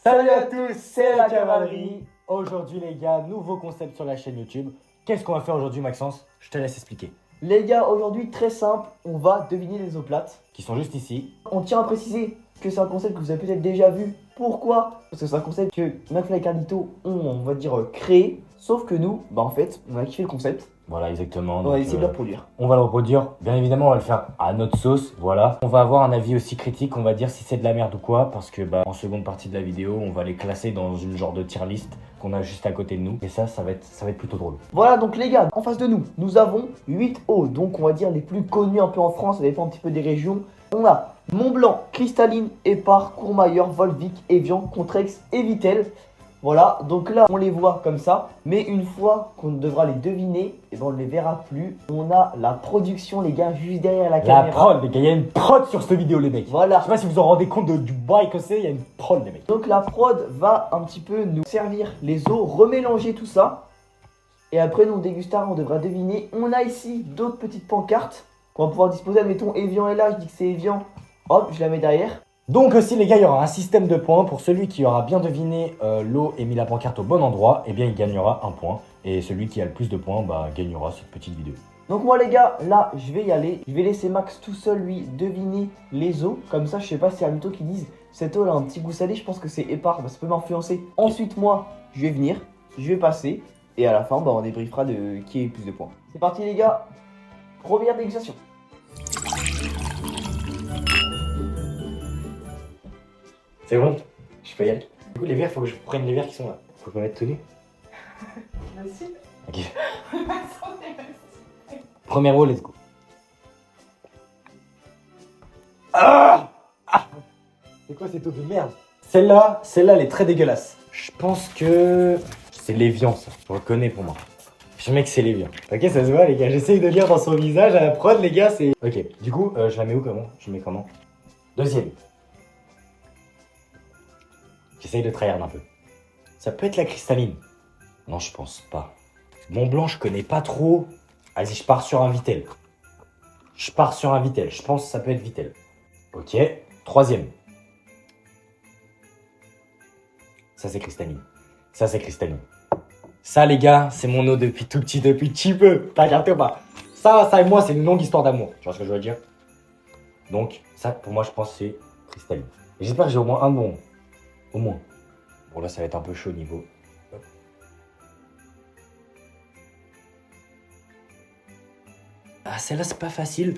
Salut à tous, c'est la cavalerie. Aujourd'hui les gars, nouveau concept sur la chaîne YouTube. Qu'est-ce qu'on va faire aujourd'hui Maxence? Je te laisse expliquer. Les gars, aujourd'hui très simple, on va deviner les oplates. Qui sont juste ici. On tient à préciser que c'est un concept que vous avez peut-être déjà vu. Pourquoi? Parce que c'est un concept que McFly et Carlito ont, on va dire, créé. Sauf que nous, en fait, on a kiffé le concept. Voilà exactement. On va essayer de le reproduire. On va le reproduire. Bien évidemment, on va le faire à notre sauce. Voilà. On va avoir un avis aussi critique. On va dire si c'est de la merde ou quoi. Parce que en seconde partie de la vidéo, on va les classer dans une genre de tier list qu'on a juste à côté de nous. Et ça va être plutôt drôle. Voilà, donc les gars, en face de nous, nous avons 8 eaux. Donc on va dire les plus connus un peu en France. Ça dépend un petit peu des régions. On a Montblanc, Cristalline, Épar, Courmayeur, Volvic, Evian, Contrex et Vitel. Voilà, donc là on les voit comme ça, mais une fois qu'on devra les deviner, et on ne les verra plus. On a la production les gars juste derrière la caméra. La prod les gars, il y a une prod sur cette vidéo les mecs. Voilà. Je sais pas si vous en rendez compte du bail que c'est, il y a une prod les mecs. Donc la prod va un petit peu nous servir les eaux, remélanger tout ça. Et après nous dégustons, on devra deviner. On a ici d'autres petites pancartes qu'on va pouvoir disposer. Admettons Evian est là, je dis que c'est Evian. Hop, je la mets derrière. Donc aussi les gars, il y aura un système de points. Pour celui qui aura bien deviné l'eau et mis la pancarte au bon endroit, eh bien il gagnera un point. Et celui qui a le plus de points, gagnera cette petite vidéo. Donc moi les gars, là je vais y aller. Je vais laisser Max tout seul lui deviner les eaux. Comme ça je sais pas si c'est un mytho qui dise cette eau elle a un petit goût salé, je pense que c'est épars, ça peut m'influencer. Ensuite moi, je vais venir, je vais passer. Et à la fin, on débriefera de qui a eu le plus de points. C'est parti les gars, première dégustation. C'est bon, je peux y aller. Du coup les verres, faut que je prenne les verres qui sont là. Faut qu'on mette tout nu. Vas-y. Ok. Première eau, let's go. Ah, c'est quoi cette eau de merde? Celle-là, elle est très dégueulasse. Je pense que c'est l'Evian ça. Je reconnais pour moi. Je mets que c'est l'Evian. Ok, ça se voit les gars. J'essaye de lire dans son visage à la prod les gars. C'est. Ok. Du coup, je la mets où comment? Je mets comment? Deuxième. J'essaye de tryhard un peu. Ça peut être la cristalline. Non, je pense pas. Montblanc, je connais pas trop. Vas-y, je pars sur un Vitel. Je pense que ça peut être Vitel. Ok. Troisième. Ça, c'est cristalline. Ça, les gars, c'est mon eau depuis tout petit peu. T'as capté ou pas? Ça et moi, c'est une longue histoire d'amour. Tu vois ce que je veux dire? Donc, ça, pour moi, je pense que c'est cristalline. Et j'espère que j'ai au moins un bon. Au moins. Bon, là, ça va être un peu chaud niveau. Ah, celle-là, c'est pas facile.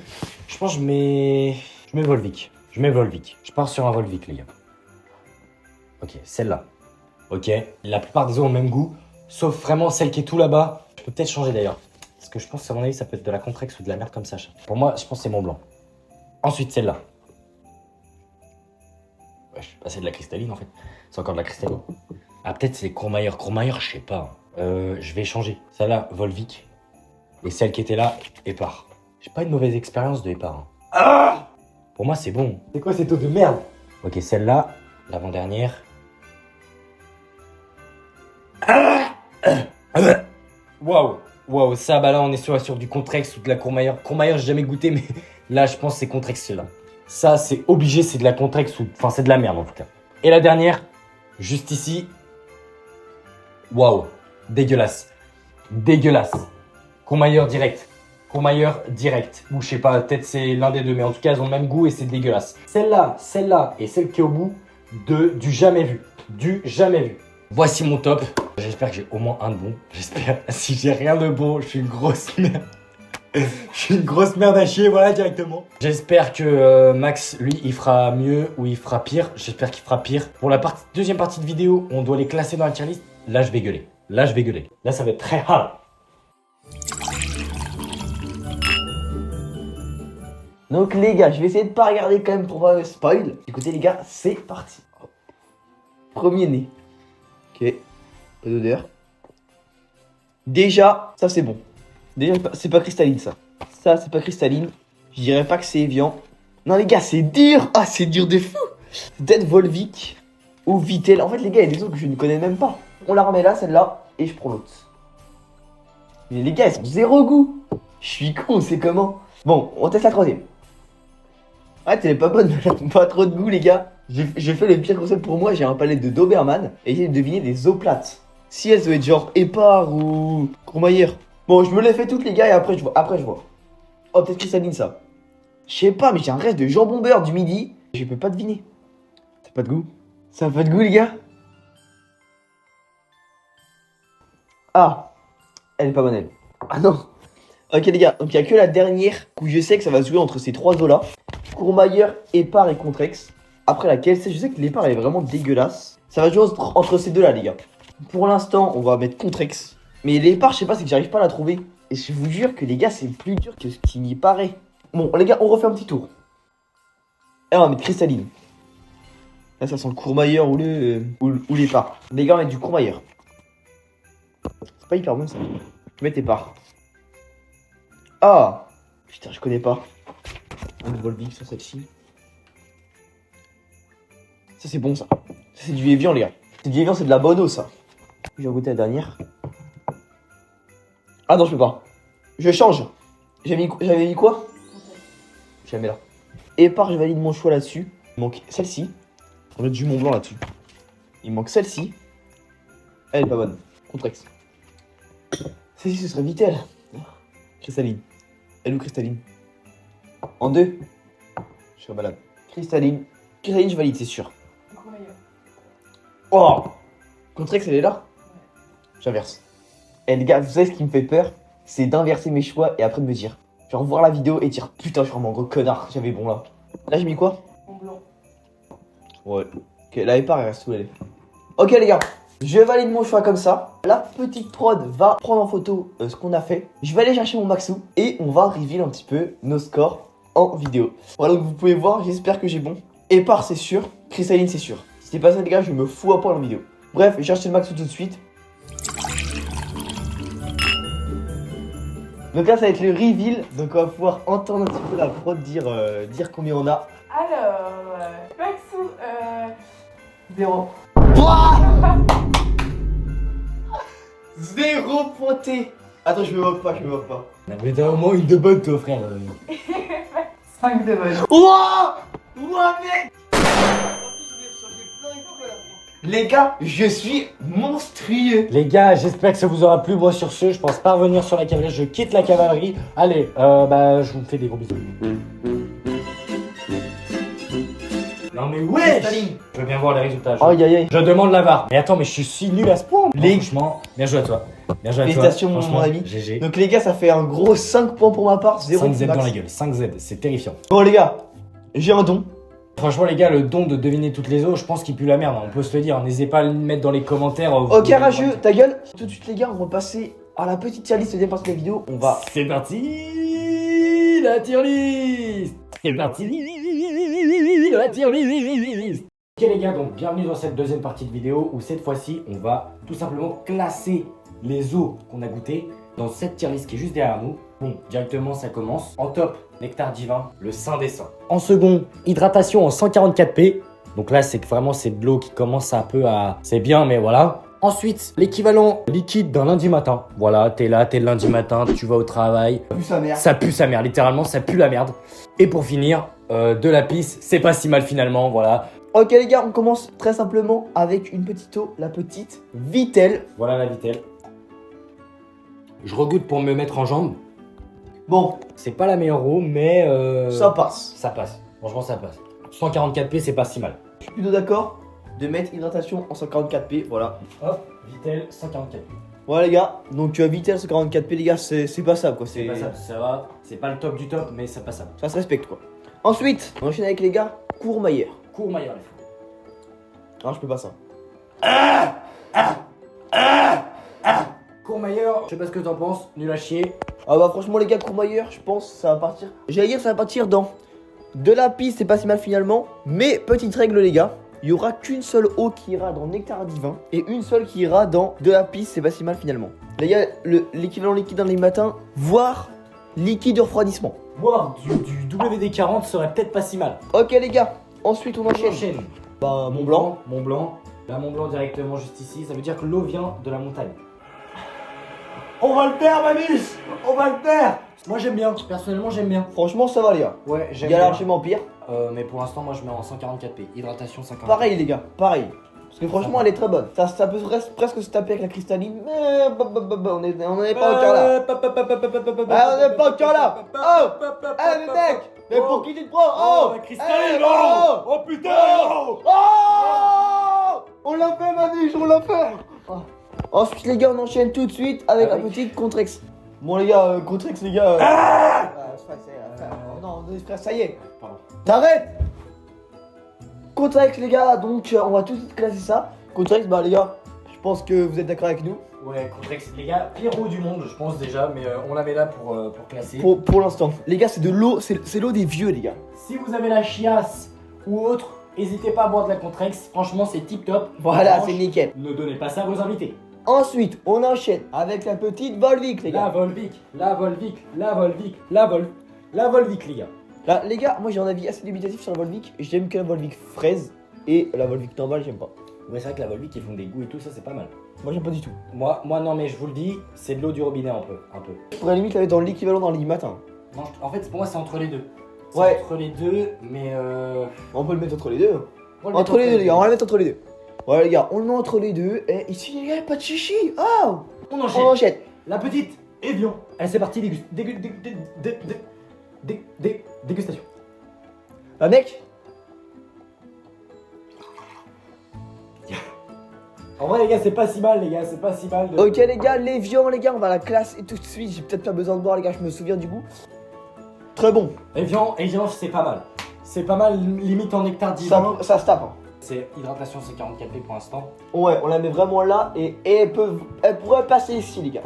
Je pense que je mets Volvic. Je pars sur un Volvic, les gars. Ok, celle-là. Ok, la plupart des eaux ont le même goût. Sauf vraiment celle qui est tout là-bas. Je peux peut-être changer d'ailleurs. Parce que je pense qu'à mon avis, ça peut être de la Contrex ou de la merde comme ça. Pour moi, je pense que c'est Montblanc. Ensuite, celle-là. Wesh, c'est de la cristalline en fait. C'est encore de la cristalline. Ah, peut-être c'est Courmayeur. Courmayeur, je sais pas. Je vais changer. Celle-là, Volvic. Et celle qui était là, Épar. J'ai pas une mauvaise expérience de Épar. Hein. Ah, pour moi, c'est bon. C'est quoi cette eau de merde? Ok, celle-là, l'avant-dernière. Waouh, ça, là, on est sur du Contrex ou de la Courmayeur. Courmayeur, j'ai jamais goûté, mais là, je pense que c'est Contrex, celle-là. Ça, c'est obligé, c'est de la Contrex ou. Enfin, c'est de la merde en tout cas. Et la dernière, juste ici. Waouh, dégueulasse. Courmayeur direct. Ou je sais pas, peut-être c'est l'un des deux, mais en tout cas, elles ont le même goût et c'est dégueulasse. Celle-là et celle qui est au bout du jamais vu. Voici mon top. J'espère que j'ai au moins un de bon. J'espère. Si j'ai rien de bon, je suis une grosse merde. Je suis une grosse merde à chier, voilà, directement. J'espère que Max, lui, il fera mieux ou il fera pire. J'espère qu'il fera pire. Pour la deuxième partie de vidéo, on doit les classer dans la tier list. Là, je vais gueuler. Là, ça va être très hard. Donc les gars, je vais essayer de pas regarder quand même pour pas spoil. Écoutez les gars, c'est parti. Premier nez. Ok, pas d'odeur. Déjà, ça c'est bon. Déjà, c'est pas cristalline ça. Ça, c'est pas cristalline. Je dirais pas que c'est Evian. Non les gars, c'est dur. Ah, c'est dur de fou. Peut-être Volvic ou Vitel. En fait les gars, il y a des autres que je ne connais même pas. On la remet là, celle-là, et je prends l'autre. Mais les gars, elles ont zéro goût. Je suis con, c'est comment? Bon, on teste la troisième. Ouais, elle est pas bonne, mais elle a pas trop de goût les gars. J'ai fait le pire concept pour moi, j'ai un palette de Doberman et essayé de deviner des eaux plates. Si elles doivent être genre épars ou Courmayeur. Bon, je me les fais toutes les gars et après je vois. Oh, peut-être cristalline ça. Je sais pas, mais j'ai un reste de jambon beurre du midi. Je peux pas deviner. Ça a pas de goût. Ça a pas de goût les gars. Ah, elle est pas bonne elle. Ah non. Ok les gars, donc il y a que la dernière où je sais que ça va se jouer entre ces trois eaux là. Courmayeur, épars et Contrex. Après laquelle, je sais que l'épars elle est vraiment dégueulasse. Ça va jouer entre ces deux là les gars. Pour l'instant, on va mettre Contrex. Mais l'épars, je sais pas, c'est que j'arrive pas à la trouver. Et je vous jure que les gars, c'est plus dur que ce qui n'y paraît. Bon, les gars, on refait un petit tour. Et on va mettre cristalline. Là, ça sent le Courmayeur ou l'épars. Les gars, on va mettre du Courmayeur. C'est pas hyper bon ça. Je mets épars. Ah putain, je connais pas. On voit le sur celle-ci. Ça, c'est bon ça. Ça, c'est du Evian, les gars. C'est du Evian, c'est de la bonne eau ça. Je vais goûter la dernière. Ah non, je peux pas. Je change. J'avais mis quoi? Jamais là. Épars, je valide mon choix là-dessus. Il manque celle-ci. On va mettre du Mont Blanc là-dessus. Il manque celle-ci. Elle est pas bonne. Contrex. Celle-ci, ce serait Vitel. Cristalline. Elle ou cristalline? En deux. Je serais malade. Cristalline. Cristalline, je valide, c'est sûr. Oh! Contrex, elle est là? J'inverse. Et les gars, vous savez ce qui me fait peur? C'est d'inverser mes choix et après de me dire. Genre voir la vidéo et dire putain, je suis vraiment un gros connard, j'avais bon là. Là, j'ai mis quoi? En blanc. Ouais. Ok, la épars, elle reste où elle est. Ok, les gars, je valide mon choix comme ça. La petite prod va prendre en photo ce qu'on a fait. Je vais aller chercher mon Maxou et on va reveal un petit peu nos scores en vidéo. Voilà, donc vous pouvez voir, j'espère que j'ai bon. Épars, c'est sûr. Cristalline, c'est sûr. Si c'est pas ça, les gars, je me fous à poil en vidéo. Bref, j'ai acheté le Maxou tout de suite. Donc là, ça va être le reveal. Donc on va pouvoir entendre un petit peu la prod dire combien on a. Alors, Maxou, 0. Zéro pointé. Attends, je me moque pas. Mais t'as au moins une de bonne, toi, frère. 5 de bonne. Ouah, mec. Les gars, je suis monstrueux. Les gars, j'espère que ça vous aura plu. Moi, sur ce, je pense pas revenir sur la cavalerie. Je quitte la cavalerie. Allez, je vous fais des gros bisous. Non mais ouais. Je veux bien voir les résultats. Aïe. Je demande la VAR. Mais attends, mais je suis si nul à ce point. Franchement, bien joué à toi. Bien joué à toi. Félicitations, mon Franchement, ami. GG. Donc les gars, ça fait un gros 5 points pour ma part. 0 5 Z max. dans la gueule. 5 Z, c'est terrifiant. Bon les gars, j'ai un don. Franchement, les gars, le don de deviner toutes les eaux, je pense qu'il pue la merde. On peut se le dire. N'hésitez pas à le mettre dans les commentaires. Ok, rageux, ta gueule. Tout de suite les gars, on va passer à la petite tier list. Deuxième partie de la vidéo. On va... C'est parti, la tier list. C'est parti, la tier list. Ok les gars, donc bienvenue dans cette deuxième partie de vidéo où cette fois-ci, on va tout simplement classer les eaux qu'on a goûtées dans cette tier list qui est juste derrière nous. Bon, directement ça commence. En top, Nectar Divin, le Saint des Saints. En second, hydratation en 144p. Donc là, c'est que vraiment c'est de l'eau qui commence un peu à... C'est bien, mais voilà. Ensuite, l'équivalent liquide d'un lundi matin. Voilà, t'es là, t'es le lundi matin, tu vas au travail. Pue sa mère. Ça pue sa mère, littéralement, ça pue la merde. Et pour finir, de la pisse, c'est pas si mal finalement, voilà. Ok les gars, on commence très simplement avec une petite eau, la petite Vitel. Voilà la Vitel. Je regoute pour me mettre en jambe. Bon, C'est pas la meilleure eau, mais ça passe. ça passe. Franchement, ça passe. 144p, c'est pas si mal. Je suis plutôt d'accord de mettre hydratation en 144p, voilà. Hop, Vitel, 144p. Voilà les gars, donc Vitel 144p les gars, c'est passable quoi. C'est pas ça, ça va. C'est pas le top du top, mais ça passe. Ça se respecte quoi. Ensuite, on enchaîne avec les gars, Courmayeur. Courmayeur, les frères. Non, je peux pas ça. Courmayeur, je sais pas ce que t'en penses, nul à chier. Ah bah franchement les gars, Courmayeur, je pense que ça va partir. J'allais dire ça va partir dans de la piste, c'est pas si mal finalement. Mais petite règle les gars, il y aura qu'une seule eau qui ira dans Nectar Divin et une seule qui ira dans de la piste, c'est pas si mal finalement. Les gars, l'équivalent liquide dans les matins, voire liquide de refroidissement. Boire du WD-40 serait peut-être pas si mal. Ok les gars, ensuite on On enchaîne. enchaîne. Bah Mont Blanc. Mont Blanc. Là, Mont Blanc directement juste ici. Ça veut dire que l'eau vient de la montagne. On va le faire, Mamus. On va le faire. Moi, j'aime bien. Personnellement, j'aime bien. Franchement ça va les gars. Ouais, Il j'aime y a bien. largement pire. mais pour l'instant, moi je mets en 144p. Hydratation 50. Pareil les gars, pareil. Parce que franchement elle est très bonne. Ça peut presque se taper avec la cristalline, mais on n'est pas encore là. Ah, on n'est pas encore là. Oh, eh les mecs, mais pour qui tu te prends? Oh, la cristalline, eh, oh, oh putain, oh. Oh, on l'a fait Maniche, on l'a fait. Oh. Ensuite les gars, on enchaîne tout de suite avec la petite Contrex. Bon les gars, Contrex les gars. Non, frère, ça y est. Pardon. T'arrêtes. Contrex les gars, donc on va tout de suite classer ça. Contrex, bah les gars, je pense que vous êtes d'accord avec nous. Ouais, Contrex, les gars, pire eau du monde, je pense déjà, mais on la met là pour classer. Pour l'instant. Les gars, c'est de l'eau, c'est l'eau des vieux les gars. Si vous avez la chiasse ou autre, n'hésitez pas à boire de la Contrex, franchement c'est tip top. Voilà, c'est nickel. Ne donnez pas ça à vos invités. Ensuite, on enchaîne avec la petite Volvic les La gars. Volvic, la Volvic, la Volvic, la Volvic les gars. Là, les gars, moi j'ai un avis assez dubitatif sur la Volvic. J'aime que la Volvic fraise et la Volvic normale, j'aime pas. Ouais, c'est vrai que la Volvic, ils font des goûts et tout, ça c'est pas mal. Moi j'aime pas du tout. Moi non, mais je vous le dis, c'est de l'eau du robinet un peu. Je pourrais limite la mettre dans l'équivalent dans le lit matin. Non, en fait, pour moi, c'est entre les deux. C'est Ouais. entre les deux, mais On peut le mettre entre les deux. on le met Entre les deux les gars, on va le mettre entre les deux. Ouais les gars, on le met entre les deux. Et ici les gars, pas de chichi. Oh, On on enchaîne. enchaîne. La petite Evian. Allez, c'est parti, dégustation. Bah mec, En vrai, les gars, c'est pas si mal, les gars, c'est pas si mal. De... ok les gars, l'évian les gars, on va la classer tout de suite. J'ai peut-être pas besoin de boire les gars, je me souviens du goût. Très bon. Evian, c'est pas mal. C'est pas mal, limite en nectar divin. Ça se tape. Hein. C'est hydratation, c'est 44p pour l'instant. Ouais, on la met vraiment là et elle pourrait passer ici les gars.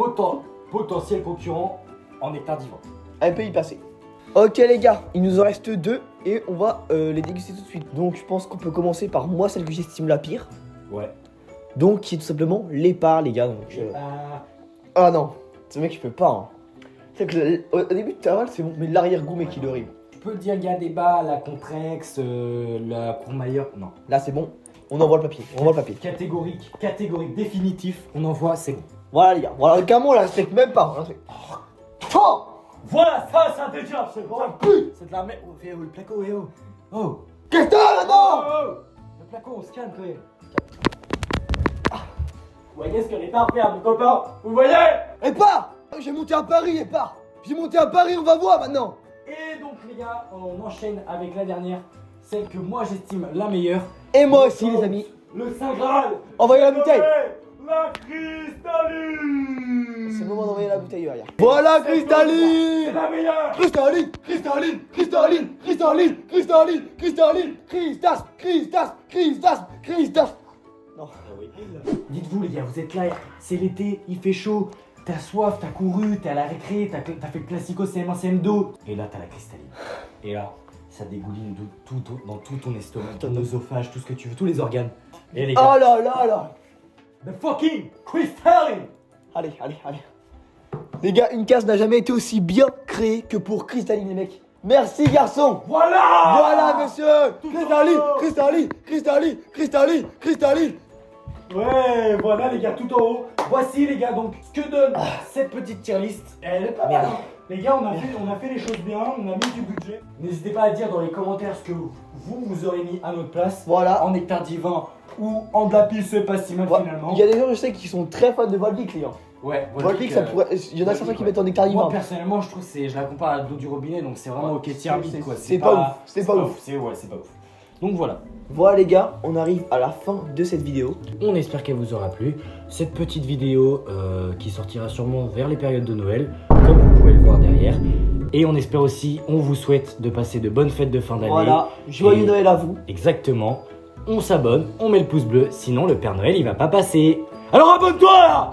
Potentiel concurrent en nectar divin. Elle peut y passer. Ok les gars, il nous en reste deux et on va les déguster tout de suite. Donc je pense qu'on peut commencer par moi, celle que j'estime la pire. Ouais. Donc qui est tout simplement l'épar les gars. Donc, Ah non, ce mec je peux pas. Hein. C'est que au début de mal c'est bon, mais l'arrière-goût mec il est horrible. Je peux dire, il y a des bas, la Contrex, la Courmayeur, non. Là c'est bon, on envoie le papier. On envoie le papier. Catégorique, définitif, on envoie, c'est bon. Voilà les gars, voilà le camon on la respecte même pas. On la respecte. Oh, Voilà, ça, c'est un déjà, c'est bon. pue. C'est de la merde. Oh, fais, oh, le placo, eh oh. Oh. Qu'est-ce que t'as là-dedans? Oh. Le placo, on se calme quand même. Vous voyez ce que les parts perdent, mon copain? Vous voyez? Épar, j'ai monté à Paris Épar. J'ai monté à Paris, on va voir maintenant. Et donc, les gars, on enchaîne avec la dernière, celle que moi j'estime la meilleure. Et moi aussi les amis. Le Saint Graal. Envoyez la bouteille. La cristalline. C'est le moment d'envoyer la bouteille derrière. Voilà C'est cristalline. la meilleure. Cristalline, cristalline, cristalline, cristalline, cristalline, cristalline, cristas, cristas, cristas, cristas. Non. Dites-vous les gars, vous êtes là, c'est l'été, il fait chaud, t'as soif, t'as couru, t'es à la récré, t'as fait le classico CM1, CM2. Et là t'as la cristalline. Et là, ça dégouline dans tout ton estomac, ton œsophage, tout ce que tu veux, tous les organes. Et les gars, Oh là là là. the fucking cristalline. Allez, allez, allez. Les gars, une case n'a jamais été aussi bien créée que pour cristalline les mecs. Merci garçon. Voilà. Voilà messieurs. Tout Cristalline, en haut. cristalline, cristalline, cristalline, cristalline. Ouais, voilà les gars, tout en haut. Voici les gars, donc, ce que donne cette petite tier list. Elle est pas mal. Hein. Les gars, on a fait les choses bien, on a mis du budget. N'hésitez pas à dire dans les commentaires ce que vous aurez mis à notre place. Voilà. En nectar divin ou en de la pile, c'est pas si mal finalement. Il y a des gens, je sais, qui sont très fans de Volvic les gars. Ouais, Volvic, ça pourrait. Il y en a certains qui mettent en nectar divin. Moi personnellement, je trouve que je la compare à l'eau du robinet, donc c'est vraiment ok tier mid quoi. C'est pas ouf, c'est pas ouf. C'est pas ouf. Donc voilà. Voilà les gars, on arrive à la fin de cette vidéo. On espère qu'elle vous aura plu. Cette petite vidéo qui sortira sûrement vers les périodes de Noël, comme vous pouvez le voir derrière. Et on espère aussi, on vous souhaite de passer de bonnes fêtes de fin d'année. Voilà, joyeux Et- Noël à vous. Exactement. On s'abonne, on met le pouce bleu, sinon le Père Noël il va pas passer. Alors abonne-toi là.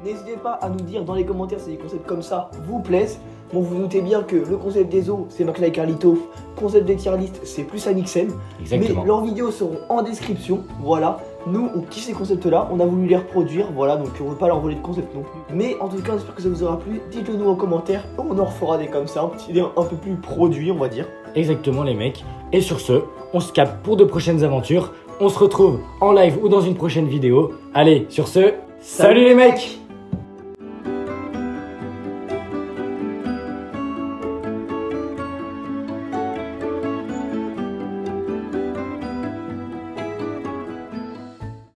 N'hésitez pas à nous dire dans les commentaires si des concepts comme ça vous plaisent. Bon, vous doutez bien que le concept des os, c'est McFly et Carlito. Le concept des tier list, c'est plus Amixem. Exactement. Mais leurs vidéos seront en description. Voilà. Nous, on kiffe ces concepts-là. On a voulu les reproduire. Voilà, donc on veut pas leur voler de concept non plus. Mais en tout cas, j'espère que ça vous aura plu. Dites-le nous en commentaire. On en refera des comme ça. Un peu plus produits, on va dire. Exactement les mecs. Et sur ce, on se capte pour de prochaines aventures. On se retrouve en live ou dans une prochaine vidéo. Allez, sur ce, salut les mecs.